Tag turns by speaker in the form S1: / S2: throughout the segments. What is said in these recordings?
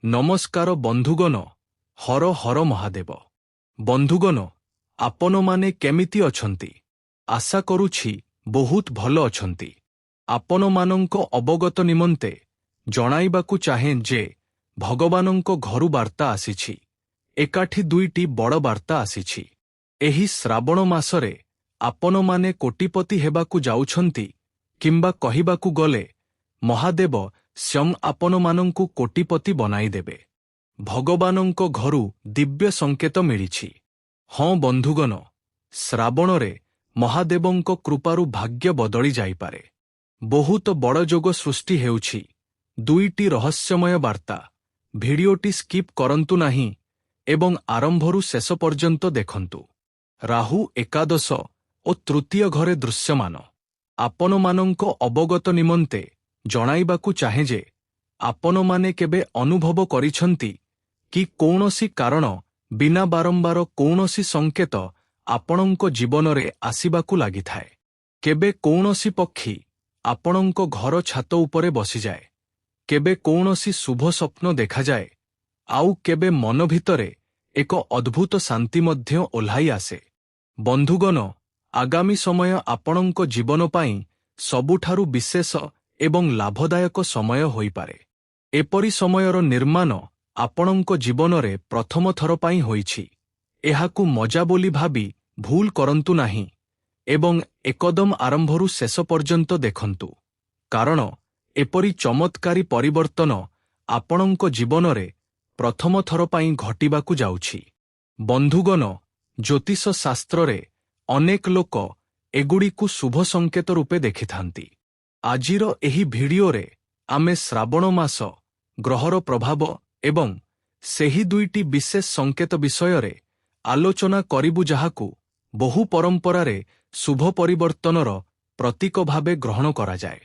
S1: ନମସ୍କାର ବନ୍ଧୁଗଣ, ହର ହର ମହାଦେବ। ବନ୍ଧୁଗଣ, ଆପଣମାନେ କେମିତି ଅଛନ୍ତି? ଆଶା କରୁଛି ବହୁତ ଭଲ ଅଛନ୍ତି। ଆପଣମାନଙ୍କ ଅବଗତ ନିମନ୍ତେ ଜଣାଇବାକୁ ଚାହେଁ ଯେ ଭଗବାନଙ୍କ ଘରୁ ବାର୍ତ୍ତା ଆସିଛି। ଏକାଠି ଦୁଇଟି ବଡ଼ ବାର୍ତ୍ତା ଆସିଛି। ଏହି ଶ୍ରାବଣ ମାସରେ ଆପଣମାନେ କୋଟିପତି ହେବାକୁ ଯାଉଛନ୍ତି, କିମ୍ବା କହିବାକୁ ଗଲେ ମହାଦେବ ସ୍ୱୟଂ ଆପଣମାନଙ୍କୁ କୋଟିପତି ବନାଇଦେବେ। ଭଗବାନଙ୍କ ଘରୁ ଦିବ୍ୟ ସଂକେତ ମିଳିଛି। ହଁ ବନ୍ଧୁଗଣ, ଶ୍ରାବଣରେ ମହାଦେବଙ୍କ କୃପାରୁ ଭାଗ୍ୟ ବଦଳି ଯାଇପାରେ। ବହୁତ ବଡ଼ ଯୋଗ ସୃଷ୍ଟି ହେଉଛି। ଦୁଇଟି ରହସ୍ୟମୟ ବାର୍ତ୍ତା। ଭିଡ଼ିଓଟି ସ୍କିପ୍ କରନ୍ତୁ ନାହିଁ ଏବଂ ଆରମ୍ଭରୁ ଶେଷ ପର୍ଯ୍ୟନ୍ତ ଦେଖନ୍ତୁ। ରାହୁ ଏକାଦଶ ଓ ତୃତୀୟ ଘରେ ଦୃଶ୍ୟମାନ। ଆପଣମାନଙ୍କ ଅବଗତ ନିମନ୍ତେ ଜଣାଇବାକୁ ଚାହେଁ ଯେ ଆପଣମାନେ କେବେ ଅନୁଭବ କରିଛନ୍ତି କି କୌଣସି କାରଣ ବିନା ବାରମ୍ବାର କୌଣସି ସଂକେତ ଆପଣଙ୍କ ଜୀବନରେ ଆସିବାକୁ ଲାଗିଥାଏ। କେବେ କୌଣସି ପକ୍ଷୀ ଆପଣଙ୍କ ଘର ଛାତ ଉପରେ ବସିଯାଏ, କେବେ କୌଣସି ଶୁଭ ସ୍ୱପ୍ନ ଦେଖାଯାଏ, ଆଉ କେବେ ମନ ଭିତରେ ଏକ ଅଦ୍ଭୁତ ଶାନ୍ତି ମଧ୍ୟ ଓହ୍ଲାଇ ଆସେ। ବନ୍ଧୁଗଣ, ଆଗାମୀ ସମୟ ଆପଣଙ୍କ ଜୀବନ ପାଇଁ ସବୁଠାରୁ ବିଶେଷ ଏବଂ ଲାଭଦାୟକ ସମୟ ହୋଇପାରେ। ଏପରି ସମୟର ନିର୍ମାଣ ଆପଣଙ୍କ ଜୀବନରେ ପ୍ରଥମ ଥର ପାଇଁ ହୋଇଛି। ଏହାକୁ ମଜା ବୋଲି ଭାବି ଭୁଲ କରନ୍ତୁ ନାହିଁ ଏବଂ ଏକଦମ ଆରମ୍ଭରୁ ଶେଷ ପର୍ଯ୍ୟନ୍ତ ଦେଖନ୍ତୁ, କାରଣ ଏପରି ଚମତ୍କାରୀ ପରିବର୍ତ୍ତନ ଆପଣଙ୍କ ଜୀବନରେ ପ୍ରଥମ ଥର ପାଇଁ ଘଟିବାକୁ ଯାଉଛି। ବନ୍ଧୁଗଣ, ଜ୍ୟୋତିଷ ଶାସ୍ତ୍ରରେ ଅନେକ ଲୋକ ଏଗୁଡ଼ିକୁ ଶୁଭ ସଂକେତ ରୂପେ ଦେଖିଥାନ୍ତି। ଆଜିର ଏହି ଭିଡ଼ିଓରେ ଆମେ ଶ୍ରାବଣ ମାସ, ଗ୍ରହର ପ୍ରଭାବ ଏବଂ ସେହି ଦୁଇଟି ବିଶେଷ ସଂକେତ ବିଷୟରେ ଆଲୋଚନା କରିବୁ ଯାହାକୁ ବହୁ ପରମ୍ପରାରେ ଶୁଭ ପରିବର୍ତ୍ତନର ପ୍ରତୀକ ଭାବେ ଗ୍ରହଣ କରାଯାଏ।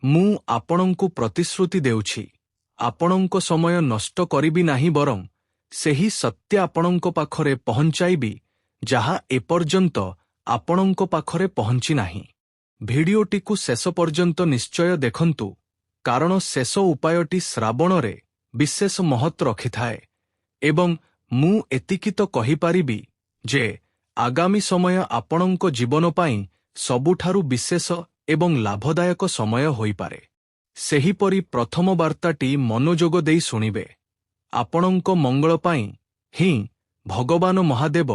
S1: ମୁଁ ଆପଣଙ୍କୁ ପ୍ରତିଶ୍ରୁତି ଦେଉଛି, ଆପଣଙ୍କ ସମୟ ନଷ୍ଟ କରିବି ନାହିଁ ବରଂ ସେହି ସତ୍ୟ ଆପଣଙ୍କ ପାଖରେ ପହଞ୍ଚାଇବି ଯାହା ଏପର୍ଯ୍ୟନ୍ତ ଆପଣଙ୍କ ପାଖରେ ପହଞ୍ଚି ନାହିଁ। ଭିଡ଼ିଓଟିକୁ ଶେଷ ପର୍ଯ୍ୟନ୍ତ ନିଶ୍ଚୟ ଦେଖନ୍ତୁ, କାରଣ ଶେଷ ଉପାୟଟି ଶ୍ରାବଣରେ ବିଶେଷ ମହତ୍ତ୍ୱ ରଖିଥାଏ ଏବଂ ମୁଁ ଏତିକି ତ କହିପାରିବି ଯେ ଆଗାମୀ ସମୟ ଆପଣଙ୍କ ଜୀବନ ପାଇଁ ସବୁଠାରୁ ବିଶେଷ ଏବଂ ଲାଭଦାୟକ ସମୟ ହୋଇପାରେ। ସେହିପରି ପ୍ରଥମ ବାର୍ତ୍ତାଟି ମନୋଯୋଗ ଦେଇ ଶୁଣିବେ। ଆପଣଙ୍କ ମଙ୍ଗଳ ପାଇଁ ହିଁ ଭଗବାନ ମହାଦେବ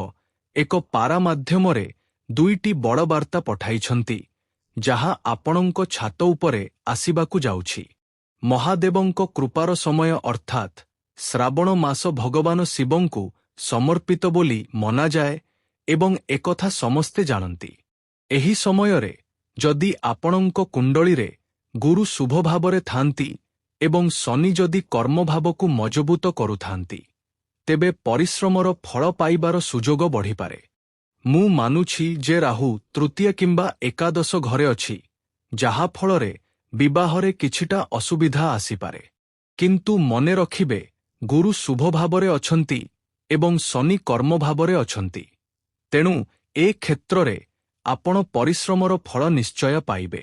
S1: ଏକ ପାରା ମାଧ୍ୟମରେ ଦୁଇଟି ବଡ଼ ବାର୍ତ୍ତା ପଠାଇଛନ୍ତି, ଯାହା ଆପଣଙ୍କ ଛାତ ଉପରେ ଆସିବାକୁ ଯାଉଛି। ମହାଦେବଙ୍କ କୃପାର ସମୟ ଅର୍ଥାତ୍ ଶ୍ରାବଣ ମାସ ଭଗବାନ ଶିବଙ୍କୁ ସମର୍ପିତ ବୋଲି ମନାଯାଏ ଏବଂ ଏକଥା ସମସ୍ତେ ଜାଣନ୍ତି। ଏହି ସମୟରେ ଯଦି ଆପଣଙ୍କ କୁଣ୍ଡଳୀରେ ଗୁରୁ ଶୁଭ ଭାବରେ ଥାନ୍ତି ଏବଂ ଶନି ଯଦି କର୍ମଭାବକୁ ମଜବୁତ କରୁଥାନ୍ତି, ତେବେ ପରିଶ୍ରମର ଫଳ ପାଇବାର ସୁଯୋଗ ବଢ଼ିପାରେ। ମୁଁ ମାନୁଛି ଯେ ରାହୁ ତୃତୀୟ କିମ୍ବା ଏକାଦଶ ଘରେ ଅଛି, ଯାହାଫଳରେ ବିବାହରେ କିଛିଟା ଅସୁବିଧା ଆସିପାରେ। କିନ୍ତୁ ମନେ ରଖିବେ, ଗୁରୁ ଶୁଭ ଭାବରେ ଅଛନ୍ତି ଏବଂ ଶନି କର୍ମ ଭାବରେ ଅଛନ୍ତି। ତେଣୁ ଏ କ୍ଷେତ୍ରରେ ଆପଣ ପରିଶ୍ରମର ଫଳ ନିଶ୍ଚୟ ପାଇବେ।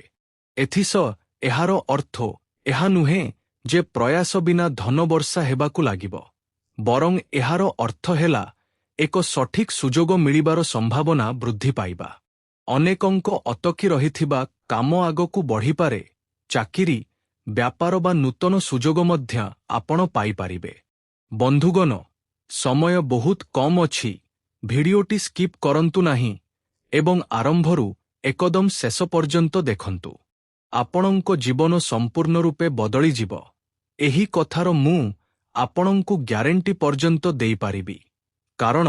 S1: ଏଥିସହ ଏହାର ଅର୍ଥ ଏହା ନୁହେଁ ଯେ ପ୍ରୟାସ ବିନା ଧନ ବର୍ଷା ହେବାକୁ ଲାଗିବ, ବରଂ ଏହାର ଅର୍ଥ ହେଲା ଏକ ସଠିକ୍ ସୁଯୋଗ ମିଳିବାର ସମ୍ଭାବନା ବୃଦ୍ଧି ପାଇବା। ଅନେକଙ୍କ ଅଟକି ରହିଥିବା କାମ ଆଗକୁ ବଢ଼ିପାରେ। ଚାକିରି, ବ୍ୟାପାର ବା ନୂତନ ସୁଯୋଗ ମଧ୍ୟ ଆପଣ ପାଇପାରିବେ। ବନ୍ଧୁଗଣ, ସମୟ ବହୁତ କମ୍ ଅଛି। ଭିଡ଼ିଓଟି ସ୍କିପ୍ କରନ୍ତୁ ନାହିଁ ଏବଂ ଆରମ୍ଭରୁ ଏକଦମ ଶେଷ ପର୍ଯ୍ୟନ୍ତ ଦେଖନ୍ତୁ। ଆପଣଙ୍କ ଜୀବନ ସମ୍ପୂର୍ଣ୍ଣ ରୂପେ ବଦଳିଯିବ। ଏହି କଥାର ମୁଁ ଆପଣଙ୍କୁ ଗ୍ୟାରେଣ୍ଟି ପର୍ଯ୍ୟନ୍ତ ଦେଇପାରିବି, କାରଣ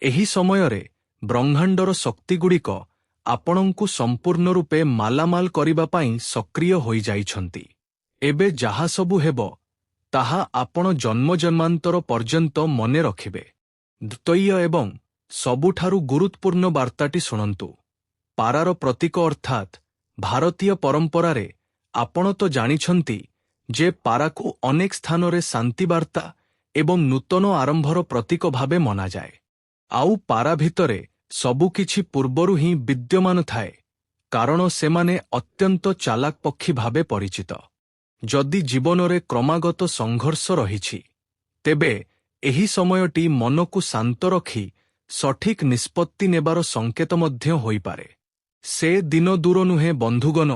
S1: ଏହି ସମୟରେ ବ୍ରହ୍ମାଣ୍ଡର ଶକ୍ତିଗୁଡ଼ିକ ଆପଣଙ୍କୁ ସମ୍ପୂର୍ଣ୍ଣ ରୂପେ ମାଲାମାଲ କରିବା ପାଇଁ ସକ୍ରିୟ ହୋଇଯାଇଛନ୍ତି। ଏବେ ଯାହା ସବୁ ହେବ, ତାହା ଆପଣ ଜନ୍ମଜନ୍ମାନ୍ତର ପର୍ଯ୍ୟନ୍ତ ମନେ ରଖିବେ। ଦ୍ୱିତୀୟ ଏବଂ ସବୁଠାରୁ ଗୁରୁତ୍ୱପୂର୍ଣ୍ଣ ବାର୍ତ୍ତାଟି ଶୁଣନ୍ତୁ। ପାରାର ପ୍ରତୀକ ଅର୍ଥାତ୍ ଭାରତୀୟ ପରମ୍ପରାରେ ଆପଣ ତ ଜାଣିଛନ୍ତି ଯେ ପାରାକୁ ଅନେକ ସ୍ଥାନରେ ଶାନ୍ତି ବାର୍ତ୍ତା ଏବଂ ନୂତନ ଆରମ୍ଭର ପ୍ରତୀକ ଭାବେ ମନାଯାଏ। ଆଉ ପାରା ଭିତରେ ସବୁକିଛି ପୂର୍ବରୁ ହିଁ ବିଦ୍ୟମାନ ଥାଏ, କାରଣ ସେମାନେ ଅତ୍ୟନ୍ତ ଚାଲାକ ପକ୍ଷୀ ଭାବେ ପରିଚିତ। ଯଦି ଜୀବନରେ କ୍ରମାଗତ ସଂଘର୍ଷ ରହିଛି, ତେବେ ଏହି ସମୟଟି ମନକୁ ଶାନ୍ତ ରଖି ସଠିକ୍ ନିଷ୍ପତ୍ତି ନେବାର ସଂକେତ ମଧ୍ୟ ହୋଇପାରେ। ସେ ଦିନ ଦୂର ନୁହେଁ ବନ୍ଧୁଗଣ,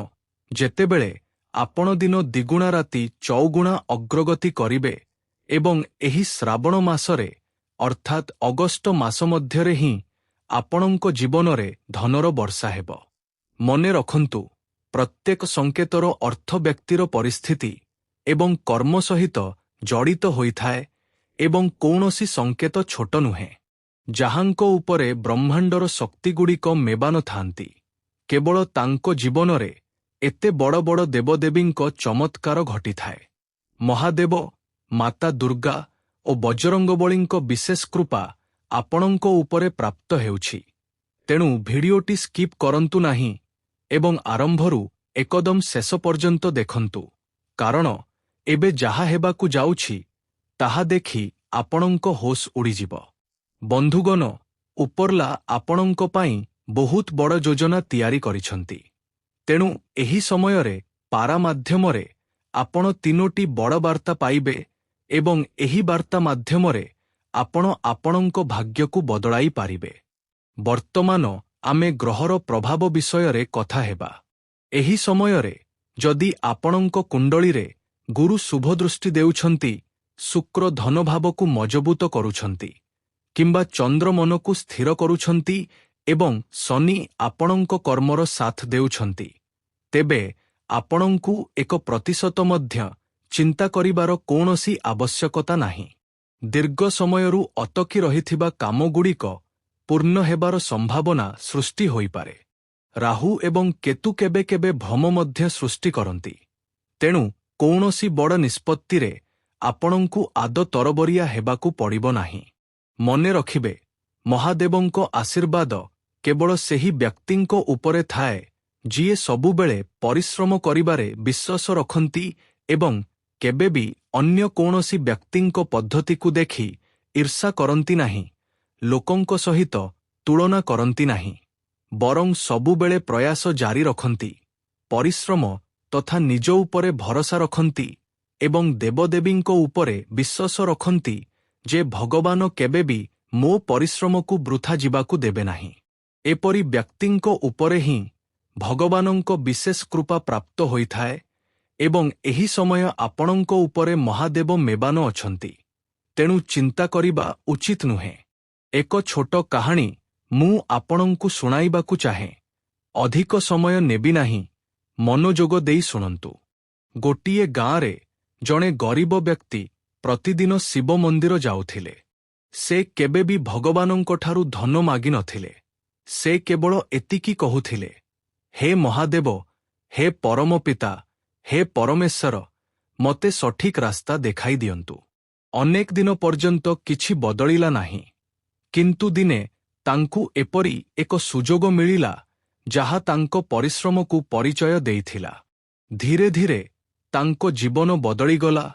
S1: ଯେତେବେଳେ ଆପଣ ଦିନ ଦ୍ୱିଗୁଣା ରାତି ଚଉଗୁଣା ଅଗ୍ରଗତି କରିବେ ଏବଂ ଏହି ଶ୍ରାବଣ ମାସରେ ଅର୍ଥାତ୍ ଅଗଷ୍ଟ ମାସ ମଧ୍ୟରେ ହିଁ ଆପଣଙ୍କ ଜୀବନରେ ଧନର ବର୍ଷା ହେବ। ମନେ ରଖନ୍ତୁ, ପ୍ରତ୍ୟେକ ସଂକେତର ଅର୍ଥ ବ୍ୟକ୍ତିର ପରିସ୍ଥିତି ଏବଂ କର୍ମ ସହିତ ଜଡ଼ିତ ହୋଇଥାଏ ଏବଂ କୌଣସି ସଂକେତ ଛୋଟ ନୁହେଁ। ଯାହାଙ୍କ ଉପରେ ବ୍ରହ୍ମାଣ୍ଡର ଶକ୍ତିଗୁଡ଼ିକ ମେବାନ ଥାନ୍ତି, କେବଳ ତାଙ୍କ ଜୀବନରେ ଏତେ ବଡ଼ ବଡ଼ ଦେବଦେବୀଙ୍କ ଚମତ୍କାର ଘଟିଥାଏ। ମହାଦେବ, ମାତା ଦୁର୍ଗା ଓ ବଜରଙ୍ଗବଳୀଙ୍କ ବିଶେଷ କୃପା ଆପଣଙ୍କ ଉପରେ ପ୍ରାପ୍ତ ହେଉଛି। ତେଣୁ ଭିଡ଼ିଓଟି ସ୍କିପ୍ କରନ୍ତୁ ନାହିଁ ଏବଂ ଆରମ୍ଭରୁ ଏକଦମ ଶେଷ ପର୍ଯ୍ୟନ୍ତ ଦେଖନ୍ତୁ, କାରଣ ଏବେ ଯାହା ହେବାକୁ ଯାଉଛି ତାହା ଦେଖି ଆପଣଙ୍କ ହୋସ୍ ଉଡ଼ିଯିବ। ବନ୍ଧୁଗଣ, ଉପରଲା ଆପଣଙ୍କ ପାଇଁ ବହୁତ ବଡ଼ ଯୋଜନା ତିଆରି କରିଛନ୍ତି। ତେଣୁ ଏହି ସମୟରେ ପାରା ମାଧ୍ୟମରେ ଆପଣ 3ଟି ବଡ଼ ବାର୍ତ୍ତା ପାଇବେ ଏବଂ ଏହି ବାର୍ତ୍ତା ମାଧ୍ୟମରେ ଆପଣ ଆପଣଙ୍କ ଭାଗ୍ୟକୁ ବଦଳାଇ ପାରିବେ। ବର୍ତ୍ତମାନ ଆମେ ଗ୍ରହର ପ୍ରଭାବ ବିଷୟରେ କଥା ହେବା। ଏହି ସମୟରେ ଯଦି ଆପଣଙ୍କ କୁଣ୍ଡଳୀରେ ଗୁରୁ ଶୁଭ ଦୃଷ୍ଟି ଦେଉଛନ୍ତି, ଶୁକ୍ର ଧନଭାବକୁ ମଜବୁତ କରୁଛନ୍ତି, କିମ୍ବା ଚନ୍ଦ୍ର ମନକୁ ସ୍ଥିର କରୁଛନ୍ତି ଏବଂ ଶନି ଆପଣଙ୍କ କର୍ମର ସାଥ ଦେଉଛନ୍ତି, ତେବେ ଆପଣଙ୍କୁ 1% ମଧ୍ୟ ଚିନ୍ତା କରିବାର କୌଣସି ଆବଶ୍ୟକତା ନାହିଁ। ଦୀର୍ଘ ସମୟରୁ ଅଟକି ରହିଥିବା କାମଗୁଡ଼ିକ ପୂର୍ଣ୍ଣ ହେବାର ସମ୍ଭାବନା ସୃଷ୍ଟି ହୋଇପାରେ। ରାହୁ ଏବଂ କେତୁ କେବେ କେବେ ଭ୍ରମ ମଧ୍ୟ ସୃଷ୍ଟି କରନ୍ତି। ତେଣୁ କୌଣସି ବଡ଼ ନିଷ୍ପତ୍ତିରେ ଆପଣଙ୍କୁ ଆଦୌ ତରବରିଆ ହେବାକୁ ପଡ଼ିବ ନାହିଁ। ମନେ ରଖିବେ, ମହାଦେବଙ୍କ ଆଶୀର୍ବାଦ କେବଳ ସେହି ବ୍ୟକ୍ତିଙ୍କ ଉପରେ ଥାଏ ଯିଏ ସବୁବେଳେ ପରିଶ୍ରମ କରିବାରେ ବିଶ୍ୱାସ ରଖନ୍ତି ଏବଂ କେବେ ବି ଅନ୍ୟ କୌଣସି ବ୍ୟକ୍ତିଙ୍କ ପଦ୍ଧତିକୁ ଦେଖି ଈର୍ଷା କରନ୍ତି ନାହିଁ, ଲୋକଙ୍କ ସହିତ ତୁଳନା କରନ୍ତି ନାହିଁ, ବରଂ ସବୁବେଳେ ପ୍ରୟାସ ଜାରି ରଖନ୍ତି, ପରିଶ୍ରମ ତଥା ନିଜ ଉପରେ ଭରସା ରଖନ୍ତି ଏବଂ ଦେବଦେବୀଙ୍କ ଉପରେ ବିଶ୍ୱାସ ରଖନ୍ତି ଯେ ଭଗବାନ କେବେ ବି ମୋ ପରିଶ୍ରମକୁ ବୃଥା ଯିବାକୁ ଦେବେ ନାହିଁ। ଏପରି ବ୍ୟକ୍ତିଙ୍କ ଉପରେ ହିଁ ଭଗବାନଙ୍କ ବିଶେଷ କୃପା ପ୍ରାପ୍ତ ହୋଇଥାଏ ଏବଂ ଏହି ସମୟ ଆପଣଙ୍କ ଉପରେ ମହାଦେବ ମେବାନ ଅଛନ୍ତି। ତେଣୁ ଚିନ୍ତା କରିବା ଉଚିତ ନୁହେଁ। ଏକ ଛୋଟ କାହାଣୀ ମୁଁ ଆପଣଙ୍କୁ ଶୁଣାଇବାକୁ ଚାହେଁ। ଅଧିକ ସମୟ ନେବି ନାହିଁ, ମନୋଯୋଗ ଦେଇ ଶୁଣନ୍ତୁ। ଗୋଟିଏ ଗାଁରେ ଜଣେ ଗରିବ ବ୍ୟକ୍ତି ପ୍ରତିଦିନ ଶିବ ମନ୍ଦିର ଯାଉଥିଲେ। ସେ କେବେ ବି ଭଗବାନଙ୍କଠାରୁ ଧନ ମାଗିନଥିଲେ। ସେ କେବଳ ଏତିକି କହୁଥିଲେ, ହେ ମହାଦେବ, ହେ ପରମ ପିତା, ହେ ପରମେଶ୍ୱର, ମୋତେ ସଠିକ୍ ରାସ୍ତା ଦେଖାଇ ଦିଅନ୍ତୁ। ଅନେକ ଦିନ ପର୍ଯ୍ୟନ୍ତ କିଛି ବଦଳିଲା ନାହିଁ, କିନ୍ତୁ ଦିନେ ତାଙ୍କୁ ଏପରି ଏକ ସୁଯୋଗ ମିଳିଲା ଯାହା ତାଙ୍କ ପରିଶ୍ରମକୁ ପରିଚୟ ଦେଇଥିଲା। ଧୀରେ ଧୀରେ ତାଙ୍କ ଜୀବନ ବଦଳିଗଲା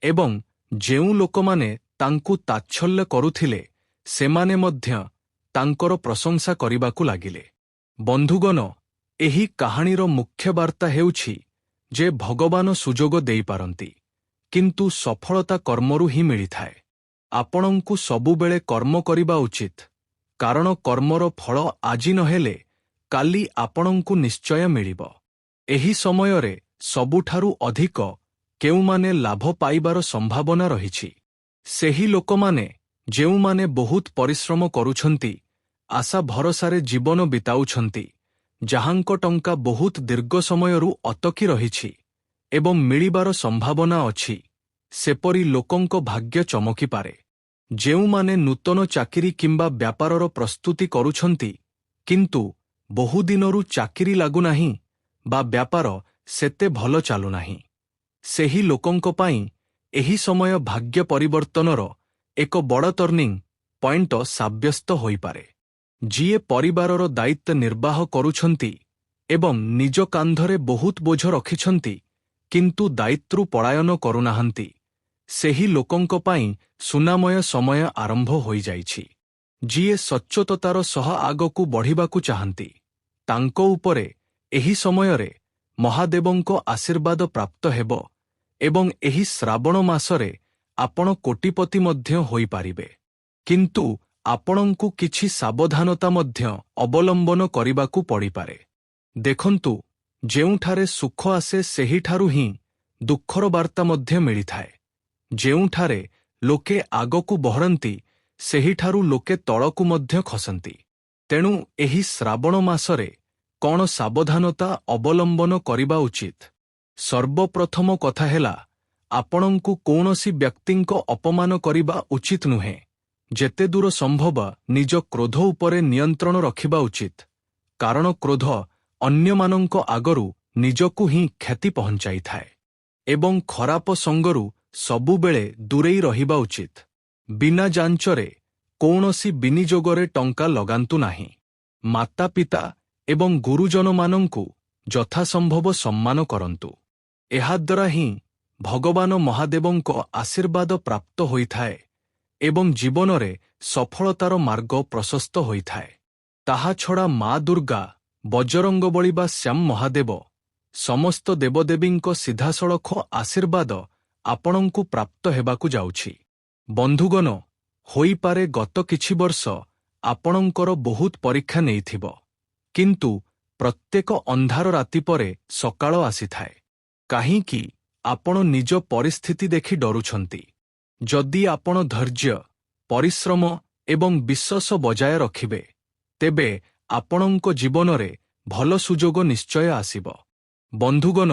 S1: ଏବଂ ଯେଉଁ ଲୋକମାନେ ତାଙ୍କୁ ତାଚ୍ଛଲ୍ୟ କରୁଥିଲେ ସେମାନେ ମଧ୍ୟ ତାଙ୍କର ପ୍ରଶଂସା କରିବାକୁ ଲାଗିଲେ। ବନ୍ଧୁଗଣ, ଏହି କାହାଣୀର ମୁଖ୍ୟ ବାର୍ତ୍ତା ହେଉଛି ଯେ ଭଗବାନ ସୁଯୋଗ ଦେଇପାରନ୍ତି, କିନ୍ତୁ ସଫଳତା କର୍ମରୁ ହିଁ ମିଳିଥାଏ। ଆପଣଙ୍କୁ ସବୁବେଳେ କର୍ମ କରିବା ଉଚିତ, କାରଣ କର୍ମର ଫଳ ଆଜି ନହେଲେ କାଲି ଆପଣଙ୍କୁ ନିଶ୍ଚୟ ମିଳିବ। ଏହି ସମୟରେ ସବୁଠାରୁ ଅଧିକ କେଉଁମାନେ ଲାଭ ପାଇବାର ସମ୍ଭାବନା ରହିଛି? ସେହି ଲୋକମାନେ ଯେଉଁମାନେ ବହୁତ ପରିଶ୍ରମ କରୁଛନ୍ତି, ଆଶା ଭରସାରେ ଜୀବନ ବିତାଉଛନ୍ତି, ଯାହାଙ୍କ ଟଙ୍କା ବହୁତ ଦୀର୍ଘ ସମୟରୁ ଅଟକି ରହିଛି ଏବଂ ମିଳିବାର ସମ୍ଭାବନା ଅଛି, ସେପରି ଲୋକଙ୍କ ଭାଗ୍ୟ ଚମକିପାରେ। ଯେଉଁମାନେ ନୂତନ ଚାକିରି କିମ୍ବା ବ୍ୟାପାରର ପ୍ରସ୍ତୁତି କରୁଛନ୍ତି, କିନ୍ତୁ ବହୁଦିନରୁ ଚାକିରି ଲାଗୁନାହିଁ ବା ବ୍ୟାପାର ସେତେ ଭଲ ଚାଲୁନାହିଁ, ସେହି ଲୋକଙ୍କ ପାଇଁ ଏହି ସମୟ ଭାଗ୍ୟ ପରିବର୍ତ୍ତନର ଏକ ବଡ଼ ଟର୍ଣ୍ଣିଂ ପଏଣ୍ଟ ସାବ୍ୟସ୍ତ ହୋଇପାରେ। ଯିଏ ପରିବାରର ଦାୟିତ୍ୱ ନିର୍ବାହ କରୁଛନ୍ତି ଏବଂ ନିଜ କାନ୍ଧରେ ବହୁତ ବୋଝ ରଖିଛନ୍ତି କିନ୍ତୁ ଦାୟିତ୍ୱରୁ ପଳାୟନ କରୁନାହାନ୍ତି, ସେହି ଲୋକଙ୍କ ପାଇଁ ସୁନାମୟ ସମୟ ଆରମ୍ଭ ହୋଇଯାଇଛି। ଯିଏ ସଚ୍ଚୋଟତାର ସହ ଆଗକୁ ବଢ଼ିବାକୁ ଚାହାନ୍ତି, ତାଙ୍କ ଉପରେ ଏହି ସମୟରେ ମହାଦେବଙ୍କ ଆଶୀର୍ବାଦ ପ୍ରାପ୍ତ ହେବ ଏବଂ ଏହି ଶ୍ରାବଣ ମାସରେ ଆପଣ କୋଟିପତି ମଧ୍ୟ ହୋଇପାରିବେ। କିନ୍ତୁ ଆପଣଙ୍କୁ କିଛି ସାବଧାନତା ମଧ୍ୟ ଅବଲମ୍ବନ କରିବାକୁ ପଡ଼ିପାରେ। ଦେଖନ୍ତୁ, ଯେଉଁଠାରେ ସୁଖ ଆସେ ସେହିଠାରୁ ହିଁ ଦୁଃଖର ବାର୍ତ୍ତା ମଧ୍ୟ ମିଳିଥାଏ। ଯେଉଁଠାରେ ଲୋକେ ଆଗକୁ ବଢ଼ନ୍ତି ସେହିଠାରୁ ଲୋକେ ତଳକୁ ମଧ୍ୟ ଖସନ୍ତି। ତେଣୁ ଏହି ଶ୍ରାବଣ ମାସରେ କ'ଣ ସାବଧାନତା ଅବଲମ୍ବନ କରିବା ଉଚିତ? ସର୍ବପ୍ରଥମ କଥା ହେଲା, ଆପଣଙ୍କୁ କୌଣସି ବ୍ୟକ୍ତିଙ୍କ ଅପମାନ କରିବା ଉଚିତ ନୁହେଁ। ଯେତେଦୂର ସମ୍ଭବ ନିଜ କ୍ରୋଧ ଉପରେ ନିୟନ୍ତ୍ରଣ ରଖିବା ଉଚିତ, କାରଣ କ୍ରୋଧ ଅନ୍ୟମାନଙ୍କ ଆଗରୁ ନିଜକୁ ହିଁ କ୍ଷତି ପହଞ୍ଚାଇଥାଏ। ଏବଂ ଖରାପ ସଙ୍ଗରୁ ସବୁବେଳେ ଦୂରେଇ ରହିବା ଉଚିତ। ବିନା ଯାଞ୍ଚରେ କୌଣସି ବିନିଯୋଗରେ ଟଙ୍କା ଲଗାନ୍ତୁ ନାହିଁ। ମାତାପିତା ଏବଂ ଗୁରୁଜନମାନଙ୍କୁ ଯଥାସମ୍ଭବ ସମ୍ମାନ କରନ୍ତୁ। ଏହାଦ୍ୱାରା ହିଁ ଭଗବାନ ମହାଦେବଙ୍କ ଆଶୀର୍ବାଦ ପ୍ରାପ୍ତ ହୋଇଥାଏ ଏବଂ ଜୀବନରେ ସଫଳତାର ମାର୍ଗ ପ୍ରଶସ୍ତ ହୋଇଥାଏ। ତାହାଛଡ଼ା ମା ଦୁର୍ଗା, ବଜରଙ୍ଗବଳୀ ବା ଶ୍ୟାମ ମହାଦେବ, ସମସ୍ତ ଦେବଦେବୀଙ୍କ ସିଧାସଳଖ ଆଶୀର୍ବାଦ ଆପଣଙ୍କୁ ପ୍ରାପ୍ତ ହେବାକୁ ଯାଉଛି। ବନ୍ଧୁଗଣ, ହୋଇପାରେ ଗତ କିଛି ବର୍ଷ ଆପଣଙ୍କର ବହୁତ ପରୀକ୍ଷା ନେଇଥିବ, କିନ୍ତୁ ପ୍ରତ୍ୟେକ ଅନ୍ଧାର ରାତି ପରେ ସକାଳ ଆସିଥାଏ। କାହିଁକି ଆପଣ ନିଜ ପରିସ୍ଥିତି ଦେଖି ଡରୁଛନ୍ତି? ଯଦି ଆପଣ ଧୈର୍ଯ୍ୟ, ପରିଶ୍ରମ ଏବଂ ବିଶ୍ୱାସ ବଜାୟ ରଖିବେ, ତେବେ ଆପଣଙ୍କ ଜୀବନରେ ଭଲ ସୁଯୋଗ ନିଶ୍ଚୟ ଆସିବ। ବନ୍ଧୁଗଣ,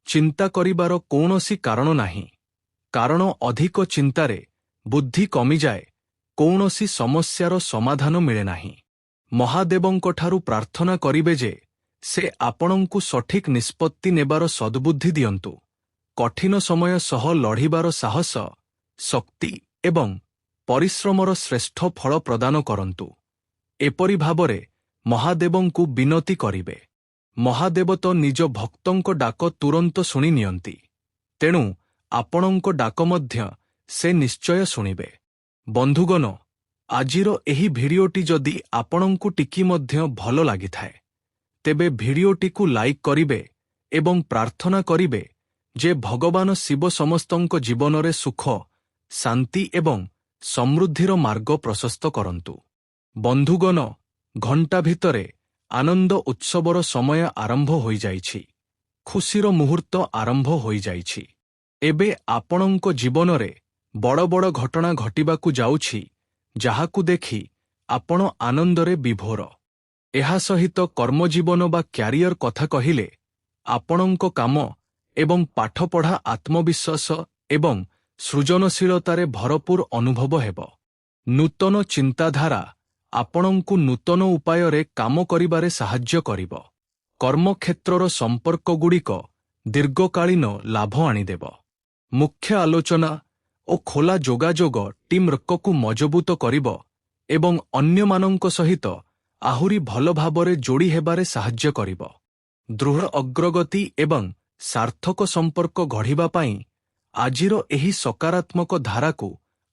S1: ଚିନ୍ତା କରିବାର କୌଣସି କାରଣ ନାହିଁ, କାରଣ ଅଧିକ ଚିନ୍ତାରେ ବୁଦ୍ଧି କମିଯାଏ, କୌଣସି ସମସ୍ୟାର ସମାଧାନ ମିଳେ ନାହିଁ। ମହାଦେବଙ୍କଠାରୁ ପ୍ରାର୍ଥନା କରିବେ ଯେ ସେ ଆପଣଙ୍କୁ ସଠିକ୍ ନିଷ୍ପତ୍ତି ନେବାର ସଦ୍ବୁଦ୍ଧି ଦିଅନ୍ତୁ, କଠିନ ସମୟ ସହ ଲଢ଼ିବାର ସାହସ, ଶକ୍ତି ଏବଂ ପରିଶ୍ରମର ଶ୍ରେଷ୍ଠ ଫଳ ପ୍ରଦାନ କରନ୍ତୁ। ଏପରି ଭାବରେ ମହାଦେବଙ୍କୁ ବିନତି କରିବେ। ମହାଦେବ ତ ନିଜ ଭକ୍ତଙ୍କ ଡାକ ତୁରନ୍ତ ଶୁଣି ନିଅନ୍ତି, ତେଣୁ ଆପଣଙ୍କ ଡାକ ମଧ୍ୟ ସେ ନିଶ୍ଚୟ ଶୁଣିବେ। ବନ୍ଧୁଗଣ, ଆଜିର ଏହି ଭିଡିଓଟି ଯଦି ଆପଣଙ୍କୁ ଟିକି ମଧ୍ୟ ଭଲ ଲାଗିଥାଏ, ତେବେ ଭିଡିଓଟିକୁ ଲାଇକ୍ କରିବେ ଏବଂ ପ୍ରାର୍ଥନା କରିବେ ଯେ ଭଗବାନ ଶିବ ସମସ୍ତଙ୍କ ଜୀବନରେ ସୁଖ, ଶାନ୍ତି ଏବଂ ସମୃଦ୍ଧିର ମାର୍ଗ ପ୍ରଶସ୍ତ କରନ୍ତୁ। ବନ୍ଧୁଗଣ, ଘଣ୍ଟା ଭିତରେ ଆନନ୍ଦ ଉତ୍ସବର ସମୟ ଆରମ୍ଭ ହୋଇଯାଇଛି। ଖୁସିର ମୁହୂର୍ତ୍ତ ଆରମ୍ଭ ହୋଇଯାଇଛି। ଏବେ ଆପଣଙ୍କ ଜୀବନରେ ବଡ଼ ବଡ଼ ଘଟଣା ଘଟିବାକୁ ଯାଉଛି, ଯାହାକୁ ଦେଖି ଆପଣ ଆନନ୍ଦରେ ବିଭୋର। ଏହା ସହିତ କର୍ମଜୀବନ ବା କ୍ୟାରିୟର କଥା କହିଲେ ଆପଣଙ୍କ କାମ ଏବଂ ପାଠପଢ଼ା ଆତ୍ମବିଶ୍ୱାସ ଏବଂ ସୃଜନଶୀଳତାରେ ଭରପୂର ଅନୁଭବ ହେବ। ନୂତନ ଚିନ୍ତାଧାରା ଆପଣଙ୍କୁ ନୂତନ ଉପାୟରେ କାମ କରିବାରେ ସାହାଯ୍ୟ କରିବ। କର୍ମକ୍ଷେତ୍ରର ସମ୍ପର୍କଗୁଡ଼ିକ ଦୀର୍ଘକାଳୀନ ଲାଭ ଆଣିଦେବ। ମୁଖ୍ୟ ଆଲୋଚନା ଓ ଖୋଲା ଯୋଗାଯୋଗ ଟିମ୍ ୱାର୍କକୁ ମଜବୁତ କରିବ ଏବଂ ଅନ୍ୟମାନଙ୍କ ସହିତ ଆହୁରି ଭଲ ଭାବରେ ଯୋଡ଼ି ହେବାରେ ସାହାଯ୍ୟ କରିବ। ଦୃଢ଼ ଅଗ୍ରଗତି ଏବଂ ସାର୍ଥକ ସମ୍ପର୍କ ଗଢ଼ିବା ପାଇଁ ଆଜିର ଏହି ସକାରାତ୍ମକ ଧାରାକୁ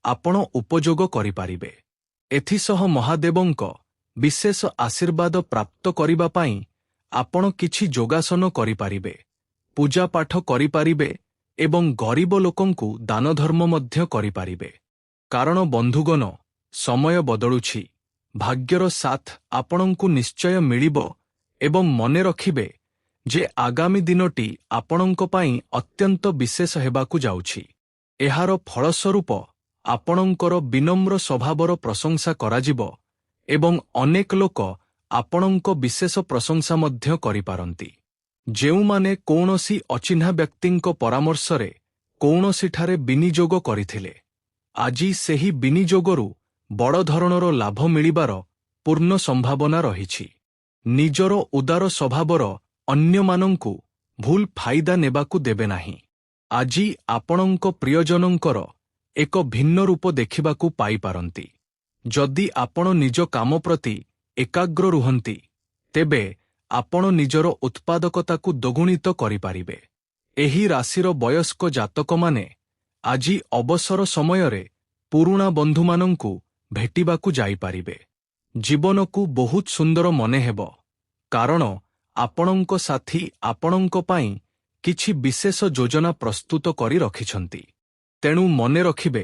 S1: ଆପଣ ଉପଯୋଗ କରିପାରିବେ। ଏଥିସହ ମହାଦେବଙ୍କ ବିଶେଷ ଆଶୀର୍ବାଦ ପ୍ରାପ୍ତ କରିବା ପାଇଁ ଆପଣ କିଛି ଯୋଗାସନ କରିପାରିବେ, ପୂଜାପାଠ କରିପାରିବେ ଏବଂ ଗରିବ ଲୋକଙ୍କୁ ଦାନଧର୍ମ ମଧ୍ୟ କରିପାରିବେ। କାରଣ ବନ୍ଧୁଗଣ, ସମୟ ବଦଳୁଛି, ଭାଗ୍ୟର ସାଥ ଆପଣଙ୍କୁ ନିଶ୍ଚୟ ମିଳିବ ଏବଂ ମନେ ରଖିବେ ଯେ ଆଗାମୀ ଦିନଟି ଆପଣଙ୍କ ପାଇଁ ଅତ୍ୟନ୍ତ ବିଶେଷ ହେବାକୁ ଯାଉଛି। ଏହାର ଫଳସ୍ୱରୂପ ଆପଣଙ୍କର ବିନମ୍ର ସ୍ୱଭାବର ପ୍ରଶଂସା କରାଯିବ ଏବଂ ଅନେକ ଲୋକ ଆପଣଙ୍କ ବିଶେଷ ପ୍ରଶଂସା ମଧ୍ୟ କରିପାରନ୍ତି। ଯେଉଁମାନେ କୌଣସି ଅଚିହ୍ନା ବ୍ୟକ୍ତିଙ୍କ ପରାମର୍ଶରେ କୌଣସିଠାରେ ବିନିଯୋଗ କରିଥିଲେ, ଆଜି ସେହି ବିନିଯୋଗରୁ ବଡ଼ ଧରଣର ଲାଭ ମିଳିବାର ପୂର୍ଣ୍ଣ ସମ୍ଭାବନା ରହିଛି। ନିଜର ଉଦାର ସ୍ୱଭାବର ଅନ୍ୟମାନଙ୍କୁ ଭୁଲ ଫାଇଦା ନେବାକୁ ଦେବେ ନାହିଁ। ଆଜି ଆପଣଙ୍କ ପ୍ରିୟଜନଙ୍କର ଏକ ଭିନ୍ନ ରୂପ ଦେଖିବାକୁ ପାଇପାରନ୍ତି। ଯଦି ଆପଣ ନିଜ କାମ ପ୍ରତି ଏକାଗ୍ର ରୁହନ୍ତି, ତେବେ ଆପଣ ନିଜର ଉତ୍ପାଦକତାକୁ ଦ୍ୱିଗୁଣିତ କରିପାରିବେ। ଏହି ରାଶିର ବୟସ୍କ ଜାତକମାନେ ଆଜି ଅବସର ସମୟରେ ପୁରୁଣା ବନ୍ଧୁମାନଙ୍କୁ ଭେଟିବାକୁ ଯାଇପାରିବେ। ଜୀବନକୁ ବହୁତ ସୁନ୍ଦର ମନେ ହେବ, କାରଣ ଆପଣଙ୍କ ସାଥୀ ଆପଣଙ୍କ ପାଇଁ କିଛି ବିଶେଷ ଯୋଜନା ପ୍ରସ୍ତୁତ କରି ରଖିଛନ୍ତି। ତେଣୁ ମନେ ରଖିବେ,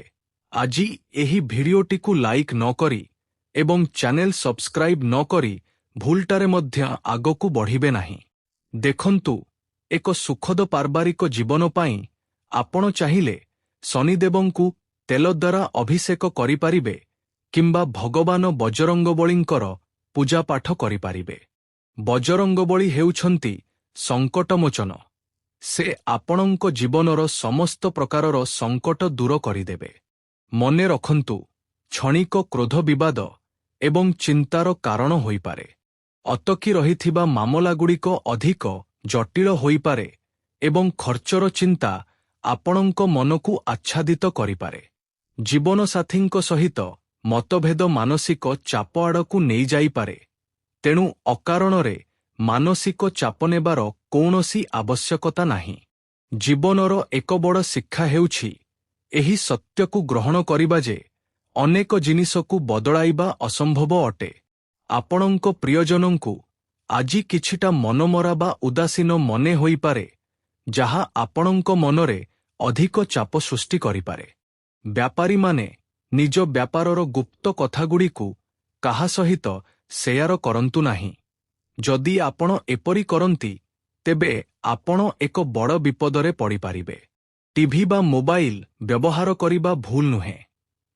S1: ଆଜି ଏହି ଭିଡିଓଟିକୁ ଲାଇକ୍ ନ କରି ଏବଂ ଚ୍ୟାନେଲ ସବସ୍କ୍ରାଇବ୍ ନ କରି ଭୁଲଟାରେ ମଧ୍ୟ ଆଗକୁ ବଢ଼ିବେ ନାହିଁ। ଦେଖନ୍ତୁ, ଏକ ସୁଖଦ ପାରିବାରିକ ଜୀବନ ପାଇଁ ଆପଣ ଚାହିଁଲେ ଶନିଦେବଙ୍କୁ ତେଲ ଦ୍ୱାରା ଅଭିଷେକ କରିପାରିବେ କିମ୍ବା ଭଗବାନ ବଜରଙ୍ଗବଳୀଙ୍କର ପୂଜାପାଠ କରିପାରିବେ। ବଜରଙ୍ଗବଳୀ ହେଉଛନ୍ତି ସଙ୍କଟମୋଚନ। ସେ ଆପଣଙ୍କ ଜୀବନର ସମସ୍ତ ପ୍ରକାରର ସଙ୍କଟ ଦୂର କରିଦେବେ। ମନେ ରଖନ୍ତୁ, କ୍ଷଣିକ କ୍ରୋଧ ବିବାଦ ଏବଂ ଚିନ୍ତାର କାରଣ ହୋଇପାରେ। ଅଟକି ରହିଥିବା ମାମଲାଗୁଡ଼ିକ ଅଧିକ ଜଟିଳ ହୋଇପାରେ ଏବଂ ଖର୍ଚ୍ଚର ଚିନ୍ତା ଆପଣଙ୍କ ମନକୁ ଆଚ୍ଛାଦିତ କରିପାରେ। ଜୀବନସାଥୀଙ୍କ ସହିତ ମତଭେଦ ମାନସିକ ଚାପ ଆଡ଼କୁ ନେଇଯାଇପାରେ। ତେଣୁ ଅକାରଣରେ ମାନସିକ ଚାପ ନେବାର କୌଣସି ଆବଶ୍ୟକତା ନାହିଁ। ଜୀବନର ଏକ ବଡ଼ ଶିକ୍ଷା ହେଉଛି ଏହି ସତ୍ୟକୁ ଗ୍ରହଣ କରିବା ଯେ ଅନେକ ଜିନିଷକୁ ବଦଳାଇବା ଅସମ୍ଭବ ଅଟେ। ଆପଣଙ୍କ ପ୍ରିୟଜନଙ୍କୁ ଆଜି କିଛିଟା ମନମରା ବା ଉଦାସୀନ ମନେ ହୋଇପାରେ, ଯାହା ଆପଣଙ୍କ ମନରେ ଅଧିକ ଚାପ ସୃଷ୍ଟି କରିପାରେ। ବ୍ୟାପାରୀମାନେ ନିଜ ବ୍ୟାପାରର ଗୁପ୍ତ କଥାଗୁଡ଼ିକୁ କାହା ସହିତ ସେୟାର କରନ୍ତୁ ନାହିଁ। ଯଦି ଆପଣ ଏପରି କରନ୍ତି, ତେବେ ଆପଣ ଏକ ବଡ଼ ବିପଦରେ ପଡ଼ିପାରିବେ। ଟିଭି ବା ମୋବାଇଲ ବ୍ୟବହାର କରିବା ଭୁଲ ନୁହେଁ,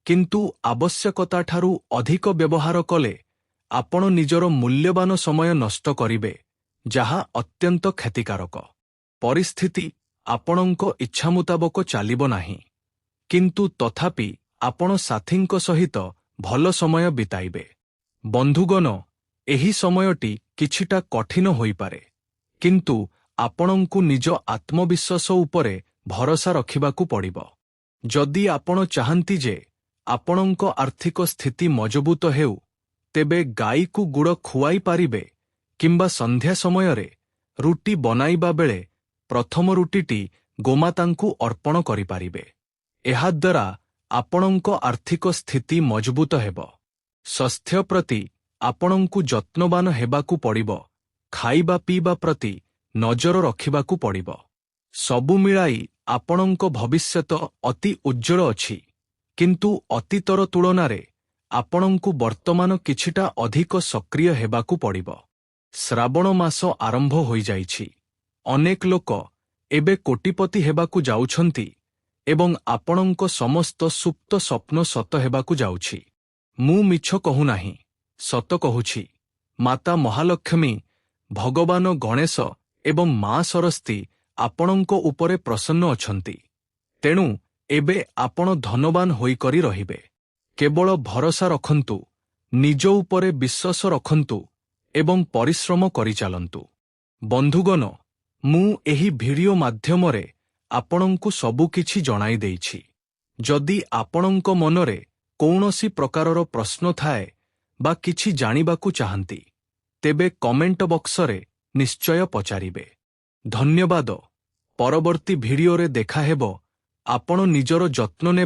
S1: କିନ୍ତୁ ଆବଶ୍ୟକତାଠାରୁ ଅଧିକ ବ୍ୟବହାର କଲେ ଆପଣ ନିଜର ମୂଲ୍ୟବାନ ସମୟ ନଷ୍ଟ କରିବେ, ଯାହା ଅତ୍ୟନ୍ତ କ୍ଷତିକାରକ। ପରିସ୍ଥିତି ଆପଣଙ୍କ ଇଚ୍ଛା ମୁତାବକ ଚାଲିବ ନାହିଁ, କିନ୍ତୁ ତଥାପି ଆପଣ ସାଥୀଙ୍କ ସହିତ ଭଲ ସମୟ ବିତାଇବେ। ବନ୍ଧୁଗଣ, ଏହି ସମୟଟି କିଛିଟା କଠିନ ହୋଇପାରେ, କିନ୍ତୁ ଆପଣଙ୍କୁ ନିଜ ଆତ୍ମବିଶ୍ୱାସ ଉପରେ ଭରସା ରଖିବାକୁ ପଡ଼ିବ। ଯଦି ଆପଣ ଚାହାନ୍ତି ଯେ ଆପଣଙ୍କ ଆର୍ଥିକ ସ୍ଥିତି ମଜବୁତ ହେଉ, ତେବେ ଗାଈକୁ ଗୁଡ଼ ଖୁଆଇ ପାରିବେ କିମ୍ବା ସନ୍ଧ୍ୟା ସମୟରେ ରୁଟି ବନାଇବା ବେଳେ ପ୍ରଥମ ରୁଟିଟି ଗୋମାତାଙ୍କୁ ଅର୍ପଣ କରିପାରିବେ। ଏହାଦ୍ୱାରା ଆପଣଙ୍କ ଆର୍ଥିକ ସ୍ଥିତି ମଜବୁତ ହେବ। ସ୍ୱାସ୍ଥ୍ୟ ପ୍ରତି ଆପଣଙ୍କୁ ଯତ୍ନବାନ ହେବାକୁ ପଡ଼ିବ। ଖାଇବା ପିଇବା ପ୍ରତି ନଜର ରଖିବାକୁ ପଡ଼ିବ। ସବୁ ମିଳାଇ ଆପଣଙ୍କ ଭବିଷ୍ୟତ ଅତି ଉଜ୍ଜ୍ୱଳ ଅଛି, କିନ୍ତୁ ଅତୀତର ତୁଳନାରେ ଆପଣଙ୍କୁ ବର୍ତ୍ତମାନ କିଛିଟା ଅଧିକ ସକ୍ରିୟ ହେବାକୁ ପଡ଼ିବ। ଶ୍ରାବଣ ମାସ ଆରମ୍ଭ ହୋଇଯାଇଛି। ଅନେକ ଲୋକ ଏବେ କୋଟିପତି ହେବାକୁ ଯାଉଛନ୍ତି ଏବଂ ଆପଣଙ୍କ ସମସ୍ତ ସୁପ୍ତ ସ୍ୱପ୍ନ ସତ ହେବାକୁ ଯାଉଛି। ମୁଁ ମିଛ କହୁନାହିଁ, ସତ କହୁଛି। ମାତା ମହାଲକ୍ଷ୍ମୀ, ଭଗବାନ ଗଣେଶ ଏବଂ ମା ସରସ୍ୱତୀ ଆପଣଙ୍କ ଉପରେ ପ୍ରସନ୍ନ ଅଛନ୍ତି। ତେଣୁ ଏବେ ଆପଣ ଧନବାନ ହୋଇକରି ରହିବେ। କେବଳ ଭରସା ରଖନ୍ତୁ, ନିଜ ଉପରେ ବିଶ୍ୱାସ ରଖନ୍ତୁ ଏବଂ ପରିଶ୍ରମ କରିଚାଲନ୍ତୁ। ବନ୍ଧୁଗଣ, ମୁଁ ଏହି ଭିଡିଓ ମାଧ୍ୟମରେ ଆପଣଙ୍କୁ ସବୁକିଛି ଜଣାଇ ଦେଇଛି। ଯଦି ଆପଣଙ୍କ ମନରେ କୌଣସି ପ୍ରକାରର ପ୍ରଶ୍ନ ଥାଏ ବା କିଛି ଜାଣିବାକୁ ଚାହାନ୍ତି, ତେବେ କମେଣ୍ଟ ବକ୍ସରେ ନିଶ୍ଚୟ ପଚାରିବେ। ଧନ୍ୟବାଦ। ପରବର୍ତ୍ତୀ ଭିଡିଓରେ ଦେଖାହେବ। ଆପଣ ନିଜର ଯତ୍ନ ନେବେ।